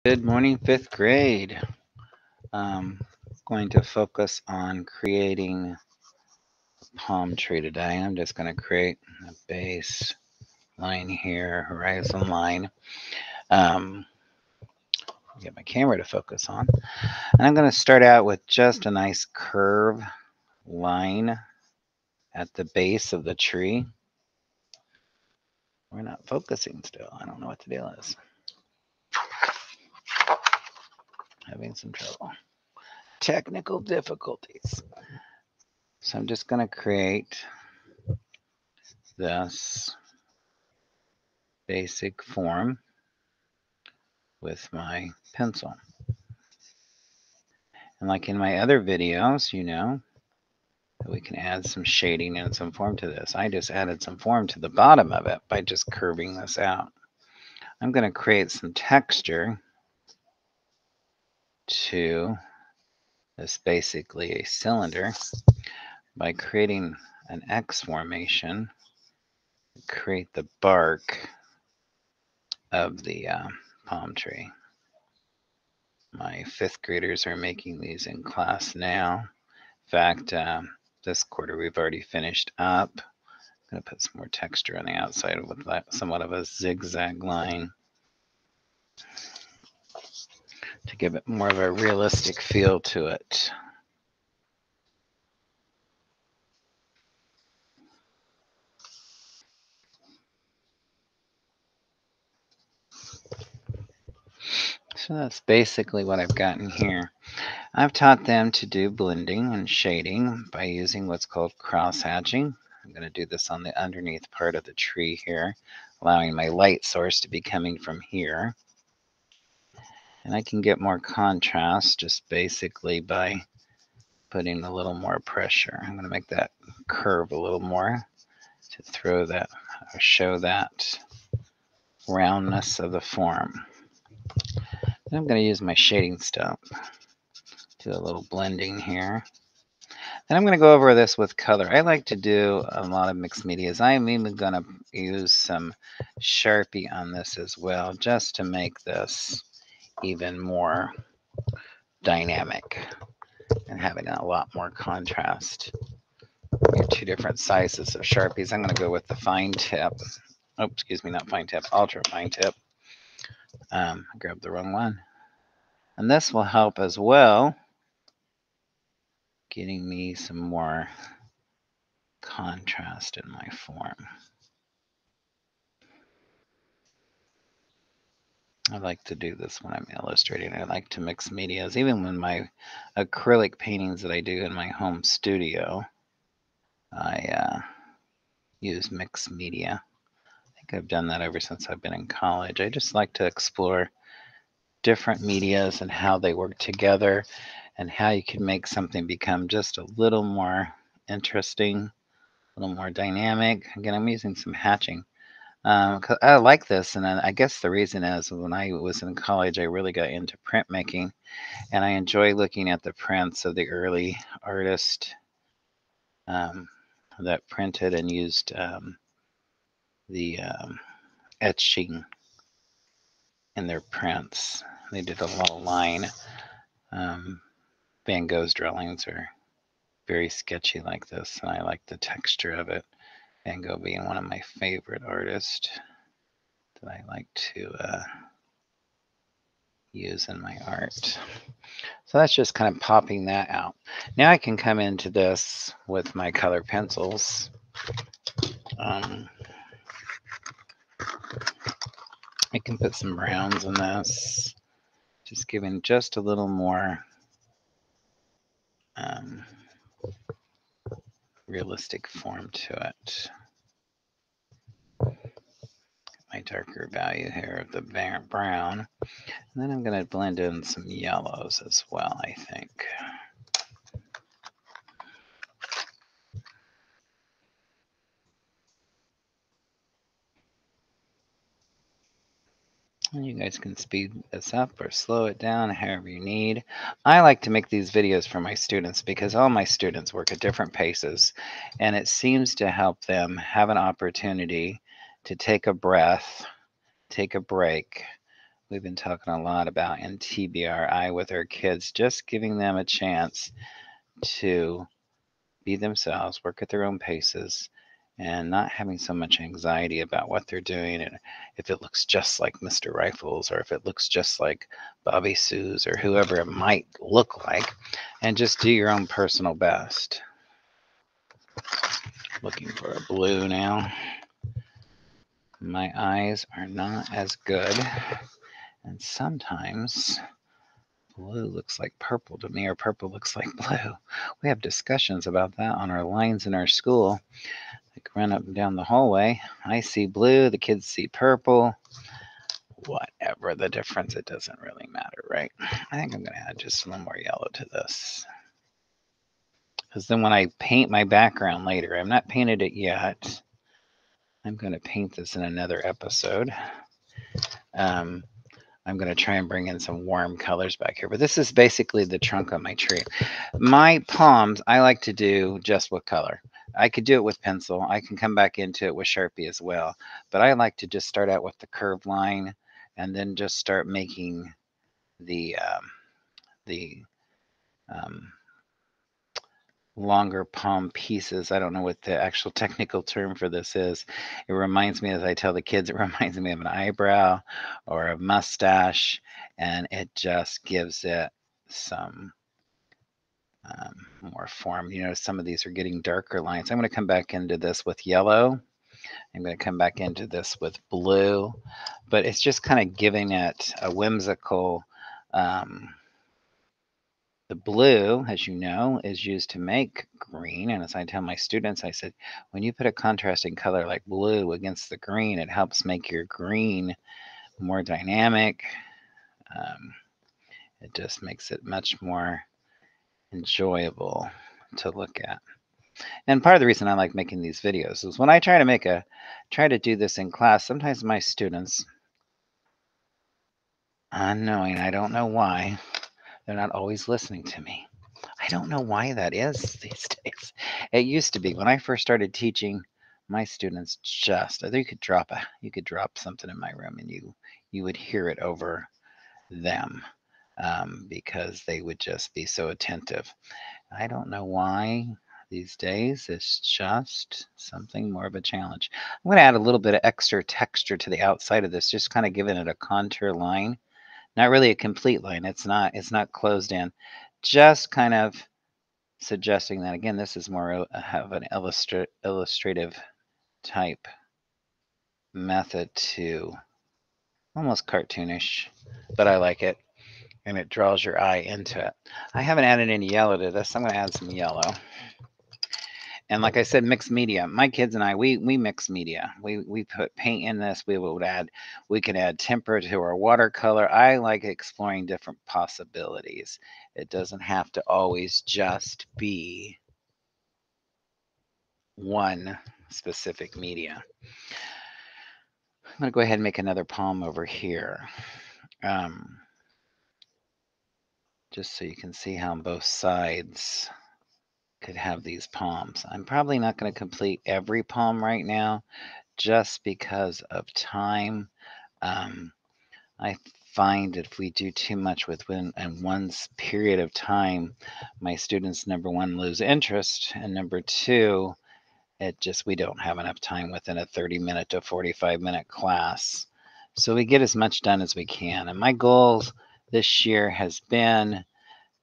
Good morning, fifth grade. I'm going to focus on creating a palm tree today. I'm just going to create a base line here, horizon line. Um, get my camera to focus on. And I'm going to start out with just a nice curve line at the base of the tree. We're not focusing still. I don't know what the deal is. Having some trouble. Technical difficulties. So I'm just going to create this basic form with my pencil. And like in my other videos, we can add some shading and some form to this. I just added some form to the bottom of it by just curving this out. I'm going to create some texture to this, basically a cylinder, by creating an X formation, create the bark of the palm tree. My fifth graders are making these in class now. In fact, this quarter we've already finished up. I'm going to put some more texture on the outside with somewhat of a zigzag line to give it more of a realistic feel to it. So that's basically what I've gotten here. I've taught them to do blending and shading by using what's called cross hatching. I'm going to do this on the underneath part of the tree here, allowing my light source to be coming from here. And I can get more contrast just basically by putting a little more pressure. I'm going to make that curve a little more to throw that, or show that roundness of the form. Then I'm going to use my shading stump, do a little blending here. Then I'm going to go over this with color. I like to do a lot of mixed medias. I'm even going to use some Sharpie on this as well, just to make this even more dynamic and having a lot more contrast. Your two different sizes of Sharpies. I'm going to go with the fine tip. Oh, excuse me, not fine tip, ultra fine tip. I grabbed the wrong one. And this will help as well, getting me some more contrast in my form. I like to do this when I'm illustrating. I like to mix medias. Even when my acrylic paintings that I do in my home studio, I use mixed media. I think I've done that ever since I've been in college. I just like to explore different medias and how they work together and how you can make something become just a little more interesting, a little more dynamic. Again, I'm using some hatching. 'Cause I like this, and I guess the reason is when I was in college, I really got into printmaking, and I enjoy looking at the prints of the early artists um, that printed and used the etching in their prints. They did a little line. Van Gogh's drawings are very sketchy like this, and I like the texture of it. Van Gogh being one of my favorite artists that I like to use in my art. So that's just kind of popping that out. Now I can come into this with my color pencils. I can put some browns in this, just giving just a little more realistic form to it. My darker value here of the brown. And then I'm going to blend in some yellows as well, I think. And you guys can speed this up or slow it down however you need. I like to make these videos for my students because all my students work at different paces, and it seems to help them have an opportunity to take a breath, take a break, we've been talking a lot about in TBRI with our kids, just giving them a chance to be themselves, work at their own paces, and not having so much anxiety about what they're doing and if it looks just like Mr. Rifles or if it looks just like Bobby Sue's or whoever it might look like, and just do your own personal best. Looking for a blue now. My eyes are not as good, and sometimes blue looks like purple to me or purple looks like blue. We have discussions about that on our lines in our school. Like run up and down the hallway. I see blue, the kids see purple. Whatever the difference, it doesn't really matter, right? I think I'm going to add just a little more yellow to this. Because then when I paint my background later, I've not painted it yet. I'm going to paint this in another episode. I'm going to try and bring in some warm colors back here. But this is basically the trunk of my tree. My palms, I like to do just with color. I could do it with pencil. I can come back into it with Sharpie as well. But I like to just start out with the curved line and then just start making the longer palm pieces. I don't know what the actual technical term for this is. It reminds me, as I tell the kids, it reminds me of an eyebrow or a mustache, and it just gives it some more form. You know, some of these are getting darker lines. I'm going to come back into this with yellow. I'm going to come back into this with blue, but it's just kind of giving it a whimsical. The blue, as you know, is used to make green. And as I tell my students, I said, when you put a contrasting color like blue against the green, it helps make your green more dynamic. It just makes it much more enjoyable to look at. And part of the reason I like making these videos is when I try to do this in class, sometimes my students, unknowing, I don't know why, they're not always listening to me. I don't know why that is these days. It used to be when I first started teaching, my students just you could drop something in my room and you would hear it over them because they would just be so attentive. I don't know why these days. It's just something more of a challenge. I'm going to add a little bit of extra texture to the outside of this, just kind of giving it a contour line. Not really a complete line. It's not closed in. Just kind of suggesting that, again, this is more of an illustrative type method to almost cartoonish, but I like it, and it draws your eye into it. I haven't added any yellow to this. I'm going to add some yellow. And like I said, mixed media. My kids and I, we mix media. We put paint in this. We can add tempera to our watercolor. I like exploring different possibilities. It doesn't have to always just be one specific media. I'm going to go ahead and make another palm over here. Just so you can see how on both sides could have these palms. I'm probably not going to complete every palm right now just because of time. I find that if we do too much within one period of time, my students, number one, lose interest, and number two, we don't have enough time within a 30-minute to 45-minute class. So we get as much done as we can. And my goals this year has been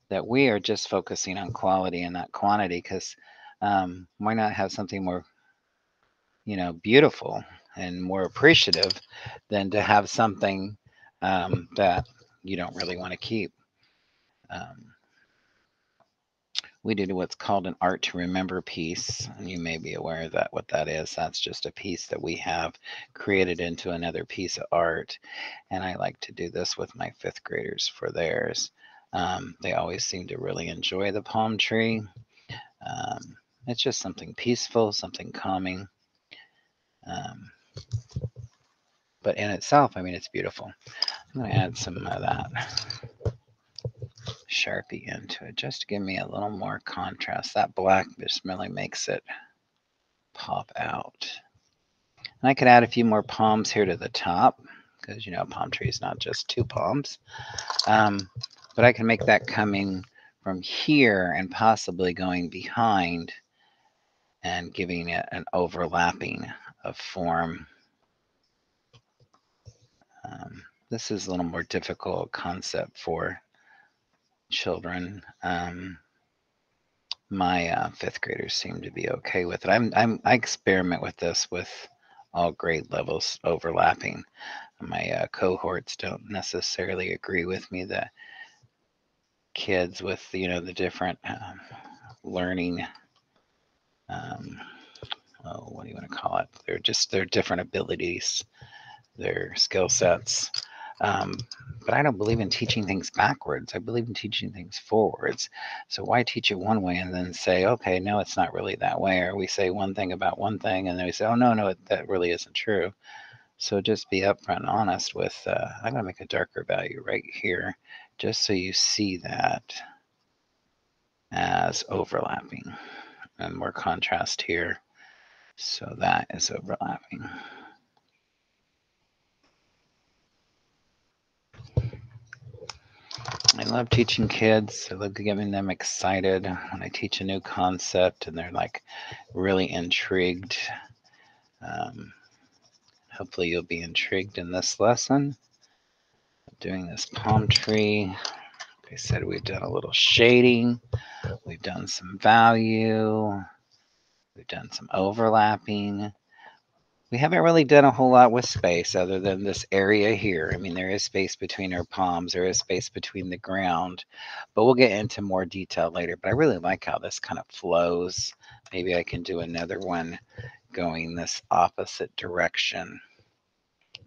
that we are just focusing on quality and not quantity, because why not have something more, beautiful and more appreciative than to have something that you don't really want to keep. We did what's called an art to remember piece, and you may be aware of that, what that is. That's just a piece that we have created into another piece of art, and I like to do this with my fifth graders for theirs. They always seem to really enjoy the palm tree. It's just something peaceful, something calming. But in itself, I mean, it's beautiful. I'm going to add some of that Sharpie into it just to give me a little more contrast. That black just really makes it pop out. And I could add a few more palms here to the top, because, you know, a palm tree is not just two palms. But I can make that coming from here and possibly going behind and giving it an overlapping of form. This is a little more difficult concept for children. My fifth graders seem to be okay with it. I experiment with this with all grade levels overlapping. My cohorts don't necessarily agree with me that kids with, you know, the different learning, what do you want to call it? They're different abilities, their skill sets. But I don't believe in teaching things backwards. I believe in teaching things forwards. So why teach it one way and then say, okay, no, it's not really that way? Or we say one thing about one thing and then we say, oh, no, that really isn't true. So just be upfront and honest with, I'm going to make a darker value right here, just so you see that as overlapping, and more contrast here. So that is overlapping. I love teaching kids. I love getting them excited when I teach a new concept and they're like really intrigued. Hopefully you'll be intrigued in this lesson. Doing this palm tree. Like I said, we've done a little shading. We've done some value. We've done some overlapping. We haven't really done a whole lot with space other than this area here. I mean, there is space between our palms. There is space between the ground, but we'll get into more detail later. But I really like how this kind of flows. Maybe I can do another one going this opposite direction,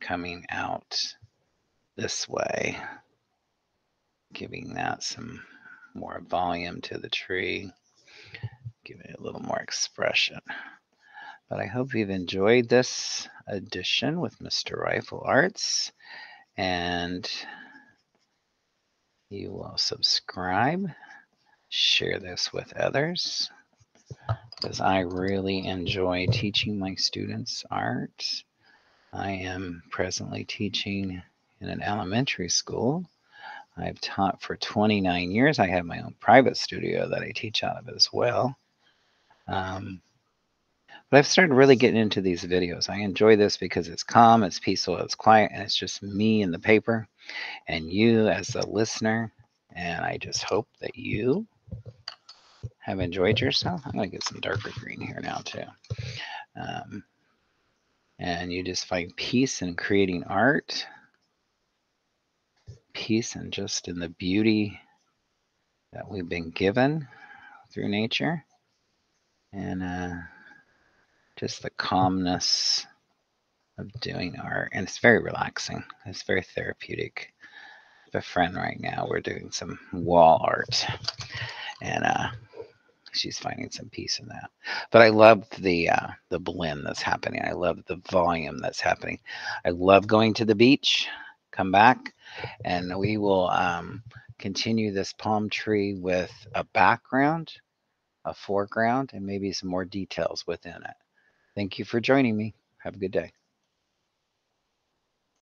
coming out this way, giving that some more volume to the tree, giving it a little more expression. But I hope you've enjoyed this edition with Mr. Rifle Arts, and you will subscribe, share this with others, because I really enjoy teaching my students art. I am presently teaching in an elementary school. I've taught for 29 years. I have my own private studio that I teach out of as well. But I've started really getting into these videos. I enjoy this because it's calm, it's peaceful, it's quiet, and it's just me and the paper and you as the listener. And I just hope that you have enjoyed yourself. I'm going to get some darker green here now too. And you just find peace in creating art, peace and just in the beauty that we've been given through nature, and just the calmness of doing art. And it's very relaxing. It's very therapeutic. I have a friend right now, we're doing some wall art, and she's finding some peace in that. But I love the blend that's happening. I love the volume that's happening. I love going to the beach, come back, and we will continue this palm tree with a background, a foreground, and maybe some more details within it. Thank you for joining me. Have a good day.